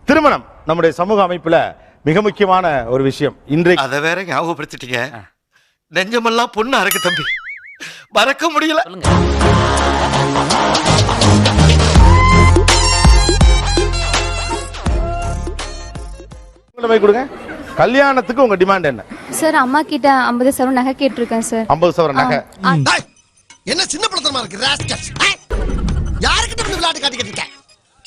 திருமணம் நம்முடைய சமூக அமைப்புல மிக முக்கியமான ஒரு விஷயம். இன்றைக்கு அதை வேற ஞாபகப்படுத்திட்டீங்க. நெஞ்சமெல்லாம் பொண்ணு அறக்கு தம்பி, மறக்க முடியல. கொடுங்க. கல்யாணத்துக்கு உங்க டிமாண்ட் என்ன சார்? அம்மா கிட்ட 50 சவரன் நகை கேட்டிருக்கேன் சார். 50 சவரன் நகை. என்ன சின்ன பழத்தனமா இருக்கு ராஸ்கல். யாருக்கு இப்படி விளையாட்டு காட்டிக்கிட்டு இருக்க?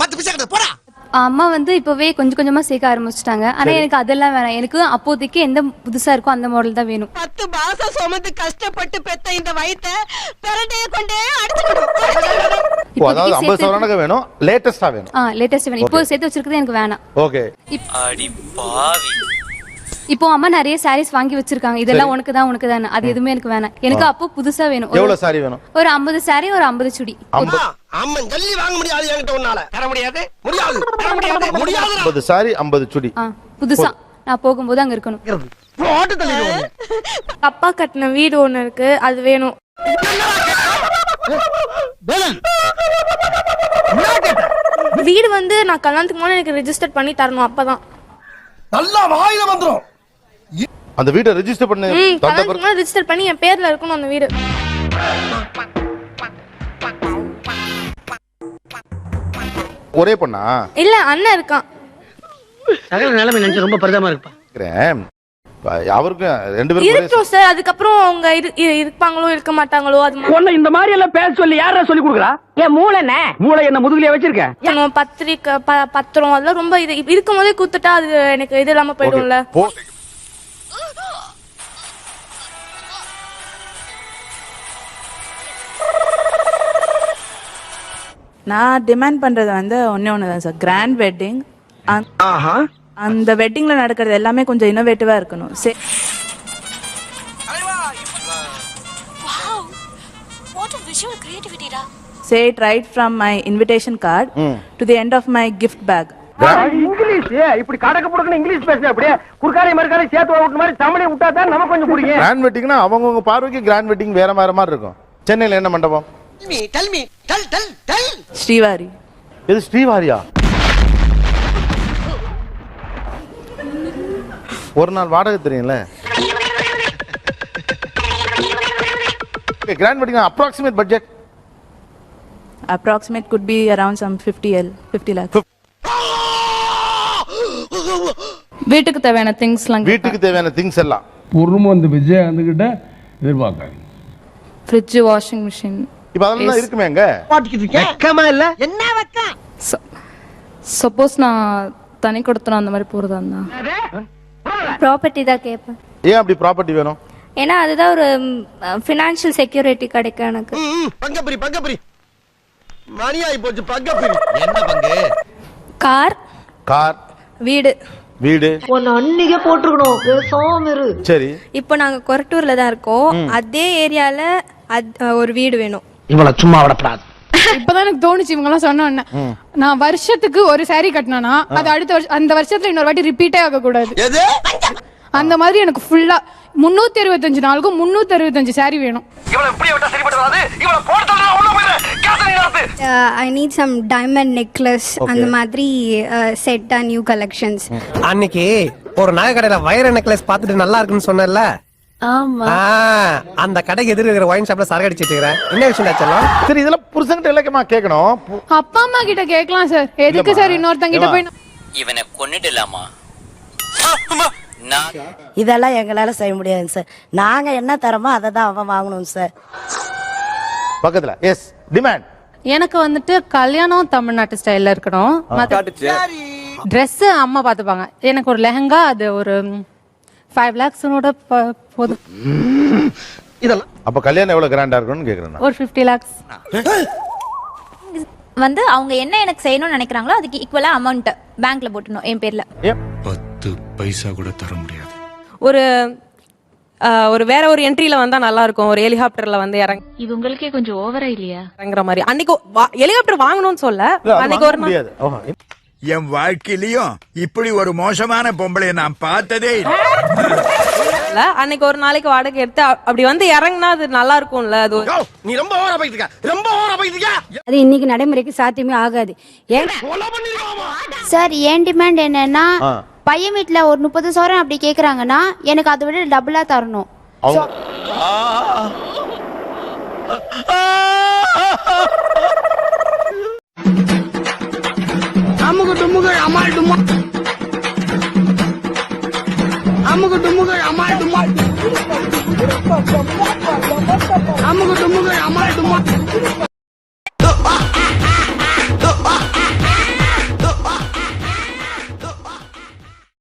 10 பைசா கிட்ட போடா. அம்மா வந்து இப்பவே கொஞ்சம் கொஞ்சமா சேர்க்க ஆரம்பிச்சிட்டாங்க. ஆனா எனக்கு அதெல்லாம் வேணாம். எனக்கு அப்போதைக்கு எந்த புதுசா இருக்கோ அந்த மாடல் தான் வேணும். 10 மாசம் சுமந்து கஷ்டப்பட்டு பெத்த இந்த வயித்தை பெரட்டைய கொண்டே அடிச்சுக்கணும். அதாவது 50 சவரன் நகை வேணும், லேட்டஸ்டா வேணும். லேட்டஸ்ட் வேணும். இப்போ சேர்த்து வச்சிருக்கிறது எனக்கு வேணாம். ஓகே. அடி பாவி. இப்போ அம்மா நிறைய சாரீஸ் வாங்கி வச்சிருக்காங்க. இதெல்லாம் உனக்கு தான் அது எதுவுமே எனக்கு வேணாம். எனக்கு அப்போ புதுசா வேணும். எவ்வளவு சாரி வேணும்? ஒரு 50 சாரி, ஒரு 50 சுடி. அம்மன் ஜல்லி வாங்க முடியாது என்கிட்ட உன்னால. தர முடியாது. முடியாது. தர முடியாது. முடியாது. 50 சாரி 50 சுடி. புதுசா நான் போகும்போது அங்க இருக்கணும். போட்டு தள்ளிடுவோம். அப்பா கட்டின வீடு ஒண்ணு இருக்கு, அது வேணும். வீடு வந்து நான் கல்யாணத்துக்கு முன்னாடி எனக்கு ரெஜிஸ்டர் பண்ணி தரணும். அப்பதான் நல்லா வாயில வந்துரும். அந்த வீட்டை ரெஜிஸ்டர் பண்ணி கல்யாணத்துக்கு முன்னாடி ரெஜிஸ்டர் பண்ணி என் பேர்ல இருக்கணும் அந்த வீடு. ஒரே பொண்ணா? இல்ல, அண்ணன் இருக்கான். சகல நிலைமை நினைச்சு ரொம்ப பரிதாபமா இருப்பா. அவருக்கு 2 பேரும் இருக்கட்டும் சார். அதுக்கப்புறம் அவங்க இருப்பாங்களோ இருக்க மாட்டாங்களோ அது ஒண்ணு இந்த மாதிரி எல்லாம் பேச சொல்லி யாரா சொல்லி கொடுக்குறா? ஏன் மூளை என்ன முதுகுலயே வச்சிருக்க? பத்திரிக்கை பத்திரம் அதெல்லாம் ரொம்ப இது இருக்கும் போதே கூத்துட்டா அது எனக்கு இது இல்லாம போயிடும்ல. நான் டிமாண்ட் பண்றது வந்து ஒண்ணுதான் சார், கிராண்ட் வெட்டிங். அந்த வெட்டிங்ல நடக்கிறது எல்லாமே கொஞ்சம் இன்னோவேட்டிவா இருக்கணும். Say it right from my invitation card to the end of my gift bag. English இப்படி கடக்க புடக்கணும் இங்கிலீஷ் பேசுற அப்படியே குர்காரை மர்காரை சேர்த்து விட்டு மாதிரி தமிழை விட்டா தான் நமக்கு கொஞ்சம் புரியும். கிராண்ட் வெட்டிங்னா அவங்கவங்க பார்வைக்கு கிராண்ட் வெட்டிங் வேற மாதிரி இருக்கும். சென்னையில என்ன மண்டபம்? ஸ்ரீவாரி. இது ஸ்ரீவாரியா? ஒரு நாள் வாடகை தெரியும்ல. Grand wedding approximate budget? Approximate could be around some 50 lakhs. வீட்டுக்கு தேவையான திங்ஸ்லாம். வீட்டுக்கு தேவையான திங்ஸ் எல்லாம் பொறுமை வந்து விஜயகாந்த் கிட்ட எதிர்பார்க்காங்க. Fridge, washing machine. இப்ப அதெல்லாம் இருக்குமேங்க. வெக்கமா இல்ல? என்ன வெக்கம்? சப்போஸ் நான் தனி கொடுத்தனா அந்த மாதிரி போறதா இருந்தா ப்ராப்பர்ட்டி தான் கேட்பேன். ஏன் அப்படி ப்ராப்பர்ட்டி வேணும்? ஏன்னா அதுதான் ஒரு ஃபினான்ஷியல் செக்யூரிட்டி கிடைக்கும் எனக்கு. பங்கப்பிரி மணியாயி போச்சு. பங்கப்பிரி என்ன பங்கு? கார், வீடு. உன்னை அன்னைக்கே போட்டுருக்கணும். பேசாம இரு. சரி. இப்போ நாங்க கொரட்டூர்ல தான் இருக்கோம். அதே ஏரியால ஒரு வீடு வேணும். இவ்வளவு சும்மா விடப்படாது. இப்பதான் எனக்கு தோணுச்சு இவங்க எல்லாம் சொன்ன. நான் வருஷத்துக்கு ஒரு சாரி கட்டினா அது அடுத்த வருஷம் அந்த வருஷத்துல இன்னொரு வாட்டி ரிப்பீட்டே ஆக கூடாது. அந்த மாதிரி எனக்கு ஃபுல்லா 365 நாளுக்கும் 365 சாரி வேணும். I need some diamond necklace அந்த மாதிரி செட் நியூ கலெக்ஷன்ஸ். அன்னைக்கு ஒரு நகை கடையில வைர நெக்லஸ் பார்த்துட்டு நல்லா இருக்குன்னு சொன்னேன்ல. ஆமா. அந்த கடைக்கு எதிர இருக்கிற ஒயின் ஷாப்ல சரக்கு அடிச்சிட்டு இருக்கேன். என்ன விஷயம் ஆச்சலாம்? சரி, இதெல்லாம் புருஷன்கிட்ட இலக்கமா கேட்கணும். அப்பா அம்மா கிட்ட கேட்கலாம் சார். எதுக்கு சார் இன்னொருத்தங்க கிட்ட போய் இவனை கொன்னுடலாமா? இதெல்லாம் எங்களால செய்ய முடியாது சார். நாங்க என்ன தரமோ அதை தான் அவன் வாங்கணும் சார். பக்கத்துல எஸ் டிமாண்ட். எனக்கு வந்துட்டு கல்யாணம் தமிழ்நாட்டு ஸ்டைல்ல இருக்கணும். ட்ரெஸ் அம்மா பாத்துப்பாங்க. எனக்கு ஒரு லெஹங்கா அது ஒரு 5 lakhs போதும். இதெல்லாம் அப்ப கல்யாணம் எவ்வளவு கிராண்டா இருக்கும்னு கேக்குறேன். ஒரு 50 lakhs. வந்து அவங்க என்ன எனக்கு செய்யணும்னு நினைக்கிறாங்களோ அதுக்கு ஈக்குவலா அமௌண்ட் பேங்க்ல போட்டணும் என் பேர்ல. 10 பைசா கூட தர முடியாது. ஒரு வேற ஒரு என்ட்ரில வந்தா நல்லா இருக்கும். ஒரு ஹெலிகாப்டர்ல வந்து இது உங்களுக்கே கொஞ்சம் ஓவரா இல்லையா? இறங்குற மாதிரி. அன்னைக்கு ஹெலிகாப்டர் வாங்கணும்னு சொல்ல அன்னைக்கு ஒரு முடியாது. என் வாழ்க்கையிலயும் இப்படி ஒரு மோசமான பொம்பளை நான் பார்த்ததே இல்லை. அன்னைக்கு ஒரு நாளைக்கு வாடகை எடுத்து அப்படி வந்து இறங்குனா அது நல்லா இருக்கும்ல. அது நீ ரொம்ப ஓவரா போயிட்டு இருக்க, ரொம்ப ஓவரா போயிட்டு இருக்க. அது இன்னைக்கு நடைமுறைக்கு சாத்தியமே ஆகாது. சார் என் டிமாண்ட் என்னன்னா பையன் வீட்டுல ஒரு 30,000 அப்படி கேக்குறாங்கன்னா எனக்கு அதை விட டபுளா தரணும். அமுகு டுமுகு அமால் டுமா, அமுகு டுமுகு அமால் டுமா, அமுகு டுமுகு அமால் டுமா.